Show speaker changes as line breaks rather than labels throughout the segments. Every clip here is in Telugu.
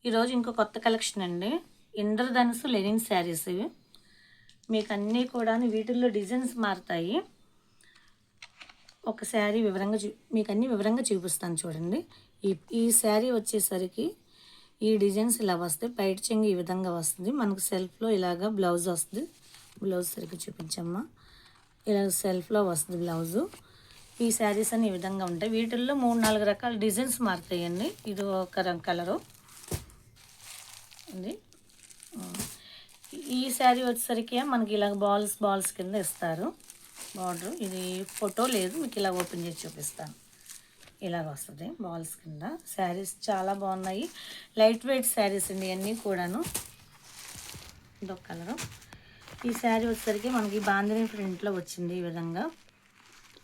ఈరోజు ఇంకో కొత్త కలెక్షన్ అండి. ఇంద్రధనుసు లెనిన్ శారీస్ ఇవి. మీకు అన్నీ కూడా వీటిల్లో డిజైన్స్ మారుతాయి. ఒక శారీ మీకు అన్ని వివరంగా చూపిస్తాను చూడండి. ఈ శారీ వచ్చేసరికి ఈ డిజైన్స్ ఇలా వస్తాయి. పైట చెంగు ఈ విధంగా వస్తుంది. మనకు సెల్ఫ్లో ఇలాగా బ్లౌజ్ వస్తుంది. బ్లౌజ్ సరిగ్గా చూపించమ్మా. ఇలా సెల్ఫ్లో వస్తుంది బ్లౌజు. ఈ శారీస్ అన్ని ఈ విధంగా ఉంటాయి. వీటిల్లో 3-4 రకాల డిజైన్స్ మారుతాయండి. ఇది ఒక కలరు ఉంది. ఈ శారీ వచ్చేసరికి మనకి ఇలాగ బాల్స్ కింద ఇస్తారు బార్డర్. ఇది ఫోటో లేదు, మీకు ఇలా ఓపెన్ చేసి చూపిస్తాను. ఇలాగ వస్తుంది బాల్స్ కింద. శారీస్ చాలా బాగున్నాయి. లైట్ వెయిట్ శారీస్ అండి అన్నీ కూడాను. ఇదొక కలరు. ఈ శారీ వచ్చేసరికి మనకి బాందిని ప్రింట్లో వచ్చింది. ఈ విధంగా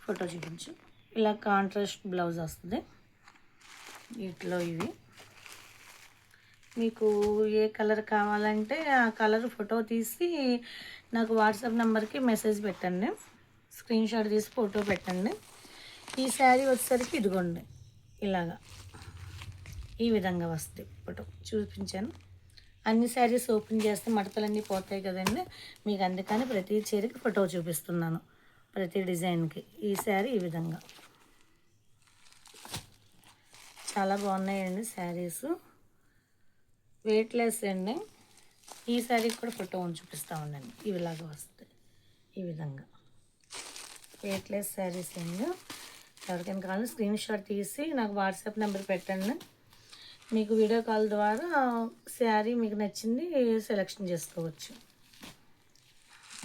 ఫోటో చూపించు. ఇలా కాంట్రాస్ట్ బ్లౌజ్ వస్తుంది. వీటిలో ఇవి మీకు ఏ కలర్ కావాలంటే ఆ కలర్ ఫోటో తీసి నాకు వాట్సాప్ నెంబర్కి మెసేజ్ పెట్టండి. స్క్రీన్ షాట్ తీసి ఫోటో పెట్టండి. ఈ శారీ వచ్చేసరికి ఇదిగోండి ఇలాగా ఈ విధంగా వస్తాయి. ఫోటో చూపించాను. అన్ని శారీస్ ఓపెన్ చేస్తే మడతలన్నీ పోతాయి కదండి, మీకు అందుకని ప్రతి చీరకి ఫోటో చూపిస్తున్నాను, ప్రతి డిజైన్కి. ఈ శారీ ఈ విధంగా చాలా బాగున్నాయండి శారీస్. వెయిట్లెస్ అండి. ఈ శారీకి కూడా ఫోటో చూపిస్తూ ఉండండి. ఇవిలాగా వస్తాయి ఈ విధంగా. వెయిట్లెస్ శారీస్ అండి. ఎవరికైనా కావాలి స్క్రీన్ షాట్ తీసి నాకు వాట్సాప్ నెంబర్ పెట్టండి. మీకు వీడియో కాల్ ద్వారా శారీ మీకు నచ్చింది సెలెక్షన్ చేసుకోవచ్చు.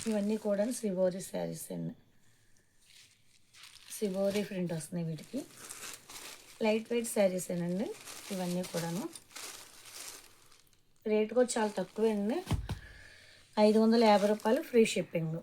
ఇవన్నీ కూడా సిబోరి శారీస్ అండి. సిబోరి ప్రింట్ వస్తున్నాయి వీటికి. లైట్ వెయిట్ శారీస్ ఏనండి ఇవన్నీ కూడాను. రేట్ కూడా చాలా తక్కువే అండి. 550 రూపాయలు ఫ్రీ షిప్పింగ్.